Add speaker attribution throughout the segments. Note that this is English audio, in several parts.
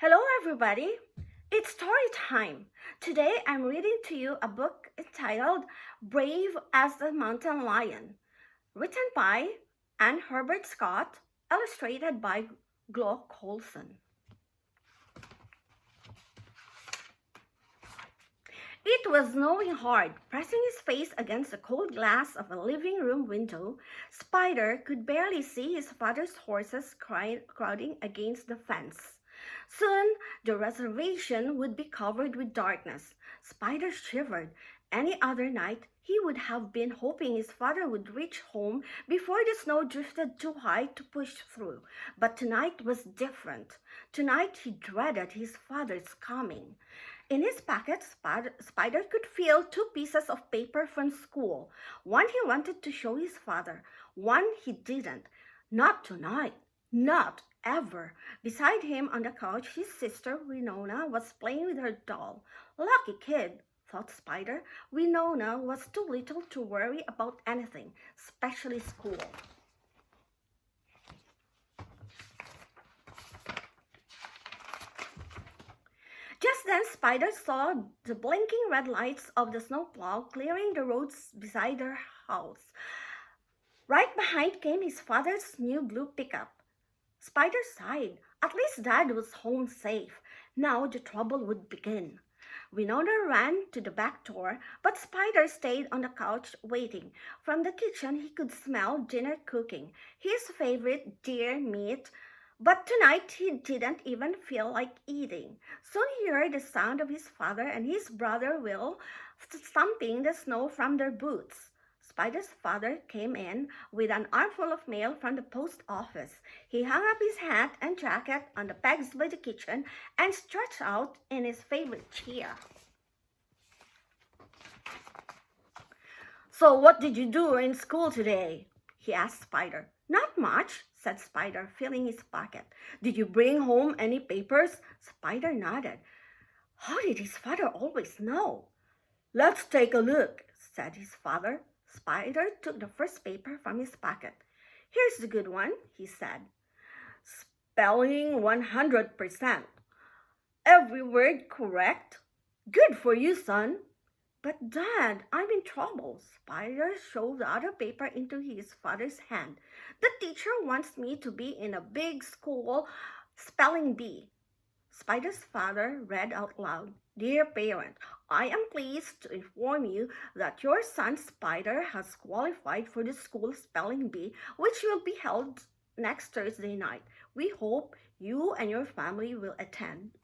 Speaker 1: Hello, everybody. It's story time. Today I'm reading to you a book entitled Brave as the Mountain Lion, written by Anne Herbert Scott, illustrated by Glo Colson. It was snowing hard. Pressing his face against the cold glass of a living room window, Spider could barely see his father's horses crowding against the fence. Soon the reservation would be covered with darkness. Spider shivered. Any other night, he would have been hoping his father would reach home before the snow drifted too high to push through. But tonight was different. Tonight he dreaded his father's coming. In his pocket, Spider could feel two pieces of paper from school. One he wanted to show his father, one he didn't. Not tonight. Not ever. Beside him on the couch, his sister Winona was playing with her doll. Lucky kid, thought Spider. Winona was too little to worry about anything, especially school. Just then Spider saw the blinking red lights of the snowplow clearing the roads beside their house. Right behind came his father's new blue pickup. Spider sighed. At least Dad was home safe. Now the trouble would begin. Winona ran to the back door, but Spider stayed on the couch waiting. From the kitchen he could smell dinner cooking, his favorite deer meat. But tonight he didn't even feel like eating. Soon he heard the sound of his father and his brother Will stomping the snow from their boots. Spider's father came in with an armful of mail from the post office. He hung up his hat and jacket on the pegs by the kitchen and stretched out in his favorite chair. "So what did you do in school today?" he asked Spider. "Not much," said Spider, filling his pocket. "Did you bring home any papers?" Spider nodded. How did his father always know? "Let's take a look," said his father. Spider took the first paper from his pocket. "Here's the good one," he said. "Spelling 100%. Every word correct. Good for you, son." "But Dad, I'm in trouble." Spider shoved the other paper into his father's hand. "The teacher wants me to be in a big school spelling bee." Spider's father read out loud, "Dear parent, I am pleased to inform you that your son Spider has qualified for the school spelling bee, which will be held next Thursday night. We hope you and your family will attend."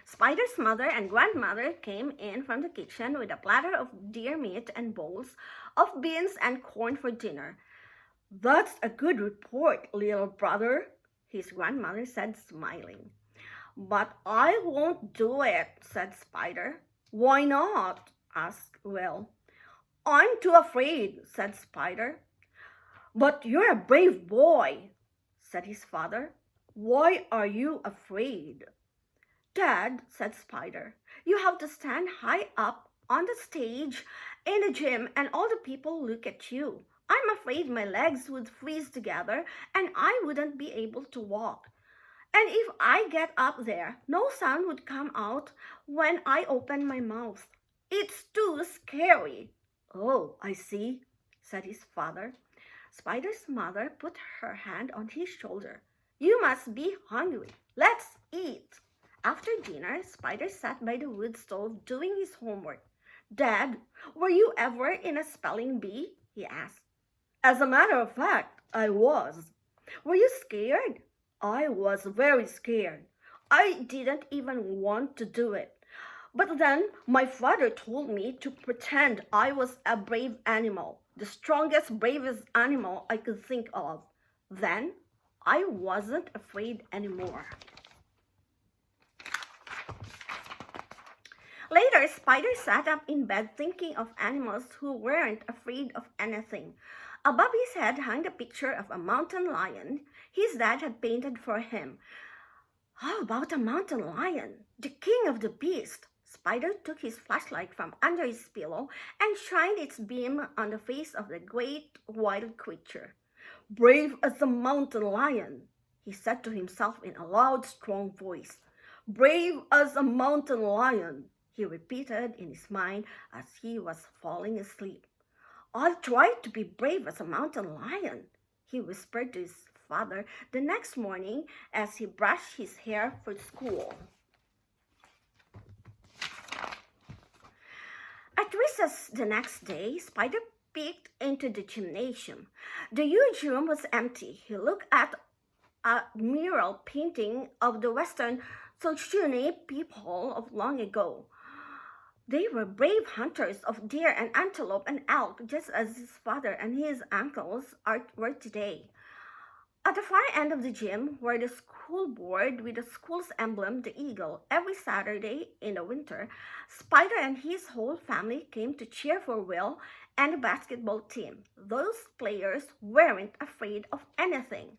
Speaker 1: Spider's mother and grandmother came in from the kitchen with a platter of deer meat and bowls of beans and corn for dinner. "That's a good report, little brother," his grandmother said, smiling. "But I won't do it," said Spider. "Why not?" asked Will. "I'm too afraid," said Spider. "But you're a brave boy," said his father. "Why are you afraid?" "Dad," said Spider, "you have to stand high up on the stage in the gym and all the people look at you. I'm afraid my legs would freeze together and I wouldn't be able to walk. And if I get up there, no sound would come out when I open my mouth. It's too scary." "Oh, I see," said his father. Spider's mother put her hand on his shoulder. "You must be hungry. Let's eat." After dinner, Spider sat by the wood stove doing his homework. "Dad, were you ever in a spelling bee?" he asked. "As a matter of fact, I was." "Were you scared?" "I was very scared. I didn't even want to do it. But then my father told me to pretend I was a brave animal, the strongest, bravest animal I could think of. Then I wasn't afraid anymore." Later, Spider sat up in bed thinking of animals who weren't afraid of anything. Above his head hung the picture of a mountain lion his dad had painted for him. How about a mountain lion, the king of the beasts? Spider took his flashlight from under his pillow and shined its beam on the face of the great wild creature. Brave as a mountain lion, he said to himself in a loud, strong voice. Brave as a mountain lion, he repeated in his mind as he was falling asleep. I'll try to be brave as a mountain lion, he whispered to his father the next morning as he brushed his hair for school. At recess the next day, Spider peeked into the gymnasium. The huge room was empty. He looked at a mural painting of the Western Shoshone people of long ago. They were brave hunters of deer and antelope and elk, just as his father and his uncles were today. At the far end of the gym were the school board with the school's emblem, the eagle. Every Saturday in the winter, Spider and his whole family came to cheer for Will and the basketball team. Those players weren't afraid of anything.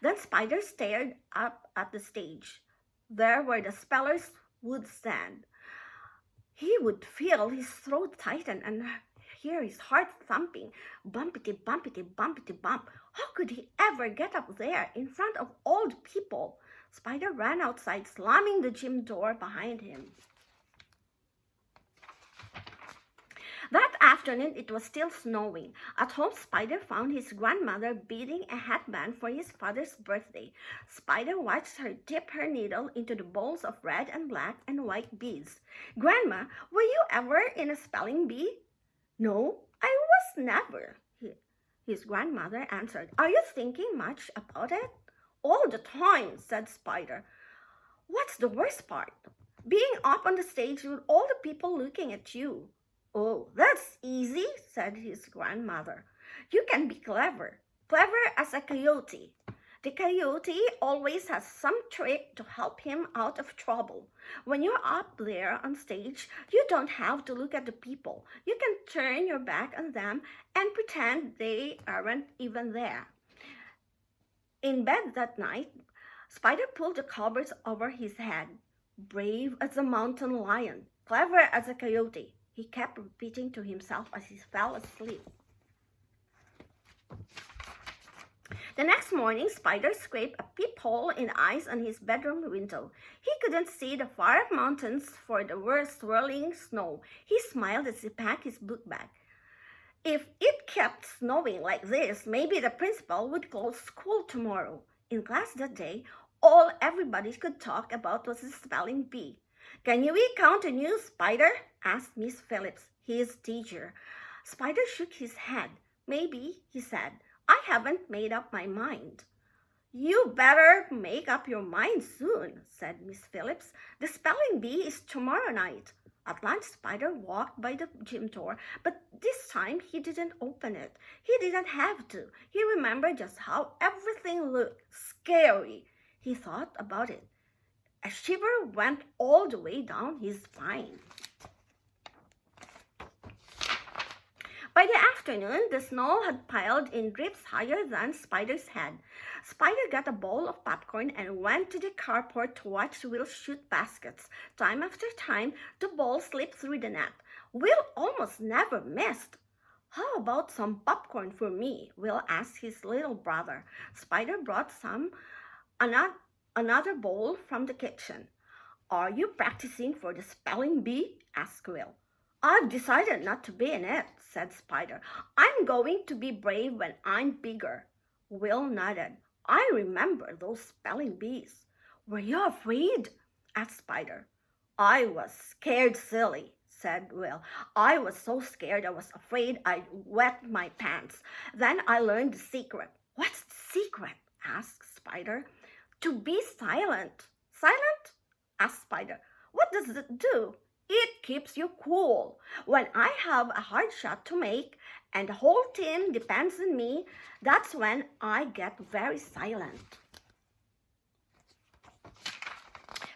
Speaker 1: Then Spider stared up at the stage. There where the spellers would stand. He would feel his throat tighten and hear his heart thumping. Bumpity, bumpity, bumpity, bump. How could he ever get up there in front of all the people? Spider ran outside, slamming the gym door behind him. That afternoon, it was still snowing. At home, Spider found his grandmother beading a headband for his father's birthday. Spider watched her dip her needle into the bowls of red and black and white beads. Grandma, were you ever in a spelling bee? No, I was never, his grandmother answered. Are you thinking much about it? All the time, said Spider. What's the worst part? Being up on the stage with all the people looking at you. Oh, that's easy, said his grandmother. You can be clever as a coyote. The coyote always has some trick to help him out of trouble. When you're up there on stage, you don't have to look at the people. You can turn your back on them and pretend they aren't even there. In bed that night, Spider pulled the covers over his head. Brave as a mountain lion, clever as a coyote, he kept repeating to himself as he fell asleep. The next morning, Spider scraped a peephole in the ice on his bedroom window. He couldn't see the far-off mountains for the swirling snow. He smiled as he packed his book bag. If it kept snowing like this, maybe the principal would close school tomorrow. In class that day, all everybody could talk about was the spelling bee. Can you count a new Spider? Asked Miss Phillips, his teacher. Spider shook his head. Maybe, he said. I haven't made up my mind. You better make up your mind soon, said Miss Phillips. The spelling bee is tomorrow night. At lunch, Spider walked by the gym door, but this time he didn't open it. He didn't have to. He remembered just how everything looked scary. He thought about it. A shiver went all the way down his spine. By the afternoon, the snow had piled in drifts higher than Spider's head. Spider got a bowl of popcorn and went to the carport to watch Will shoot baskets. Time after time, the ball slipped through the net. Will almost never missed. How about some popcorn for me? Will asked his little brother. Spider brought another bowl from the kitchen. Are you practicing for the spelling bee? Asked Will. I've decided not to be in it, said Spider. I'm going to be brave when I'm bigger. Will nodded. I remember those spelling bees. Were you afraid? Asked Spider. I was scared silly, said Will. I was so scared I was afraid I'd wet my pants. Then I learned the secret. What's the secret? Asked Spider. To be silent. Silent? Asked Spider. What does it do? It keeps you cool. When I have a hard shot to make and the whole team depends on me, that's when I get very silent.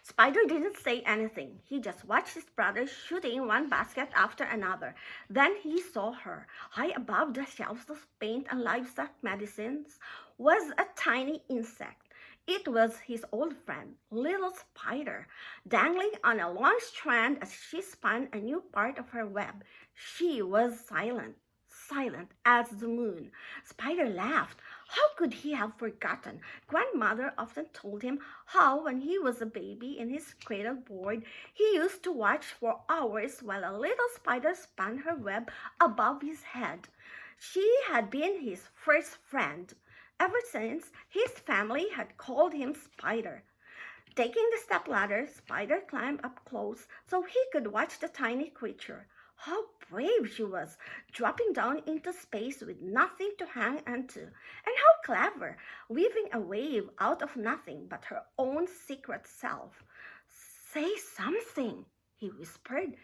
Speaker 1: Spider didn't say anything. He just watched his brother shooting one basket after another. Then he saw her. High above the shelves of paint and livestock medicines was a tiny insect. It was his old friend, little Spider, dangling on a long strand as she spun a new part of her web. She was silent as the moon. Spider laughed. How could he have forgotten? Grandmother often told him how, when he was a baby in his cradle board, he used to watch for hours while a little spider spun her web above his head. She had been his first friend. Ever since, his family had called him Spider. Taking the stepladder, Spider climbed up close so he could watch the tiny creature. How brave she was, dropping down into space with nothing to hang onto. And how clever, weaving a wave out of nothing but her own secret self. Say something, he whispered.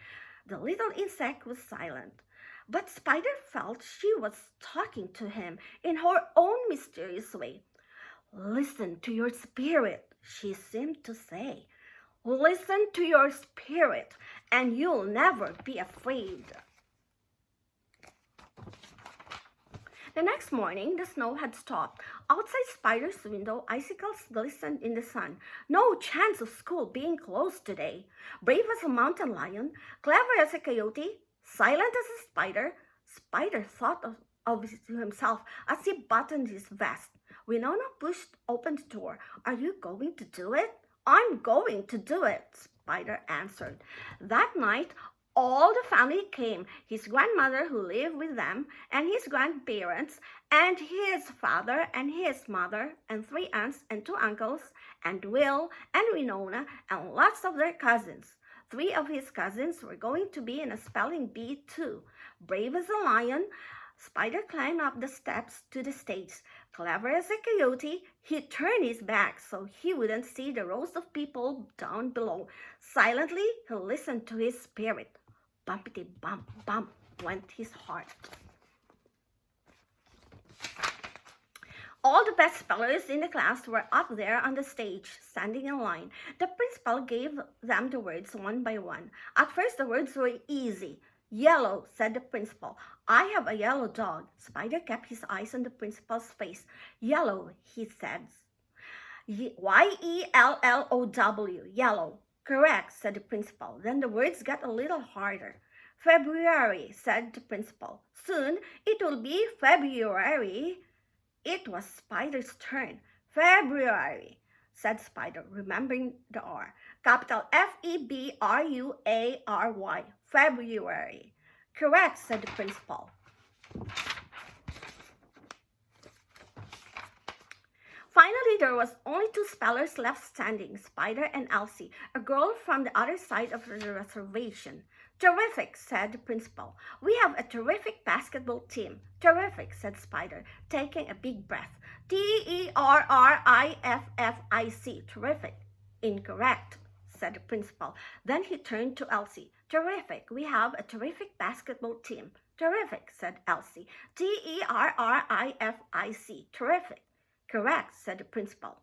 Speaker 1: The little insect was silent. But Spider felt she was talking to him in her own mysterious way. Listen to your spirit, she seemed to say. Listen to your spirit, and you'll never be afraid. The next morning, the snow had stopped. Outside Spider's window, icicles glistened in the sun. No chance of school being closed today. Brave as a mountain lion, clever as a coyote, silent as a spider, Spider thought of himself as he buttoned his vest. Winona pushed open the door. Are you going to do it? I'm going to do it, Spider answered. That night, all the family came, his grandmother who lived with them, and his grandparents, and his father and his mother, and 3 aunts and 2 uncles, and Will and Winona, and lots of their cousins. 3 of his cousins were going to be in a spelling bee too. Brave as a lion, Spider climbed up the steps to the stage. Clever as a coyote, he turned his back so he wouldn't see the rows of people down below. Silently, he listened to his spirit. Bumpity bump bump went his heart. All the best spellers in the class were up there on the stage, standing in line. The principal gave them the words one by one. At first, the words were easy. Yellow, said the principal. I have a yellow dog. Spider kept his eyes on the principal's face. Yellow, he said. Y-E-L-L-O-W, yellow. Correct, said the principal. Then the words got a little harder. February, said the principal. Soon it will be February. It was Spider's turn. February, said Spider, remembering the R. Capital F-E-B-R-U-A-R-Y. February. Correct, said the principal. Finally, there was only 2 spellers left standing, Spider and Elsie, a girl from the other side of the reservation. Terrific, said the principal. We have a terrific basketball team. Terrific, said Spider, taking a big breath. T-E-R-R-I-F-F-I-C. Terrific. Incorrect, said the principal. Then he turned to Elsie. Terrific, we have a terrific basketball team. Terrific, said Elsie. T-E-R-R-I-F-I-C. Terrific. Correct, said the principal.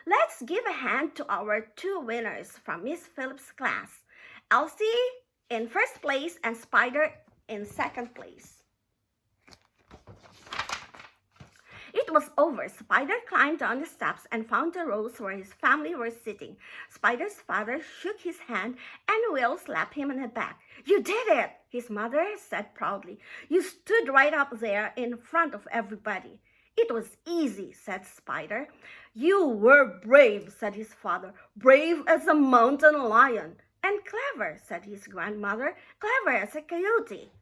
Speaker 1: Let's give a hand to our 2 winners from Miss Phillips' class. Elsie in first place and Spider in second place. It was over. Spider climbed down the steps and found the rows where his family were sitting. Spider's father shook his hand and Will slapped him on the back. You did it, his mother said proudly. You stood right up there in front of everybody. It was easy, said Spider. You were brave, said his father. Brave as a mountain lion. And clever, said his grandmother. Clever as a coyote.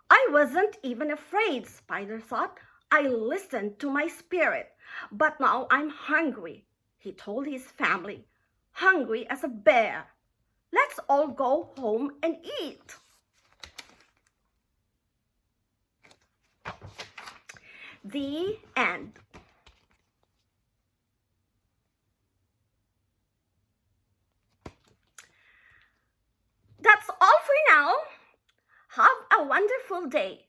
Speaker 1: I wasn't even afraid, Spider thought. I listened to my spirit. But now I'm hungry, he told his family. Hungry as a bear. Let's all go home and eat. The end. That's all for now. Have a wonderful day.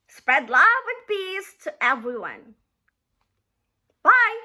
Speaker 1: Spread love and peace to everyone. Bye.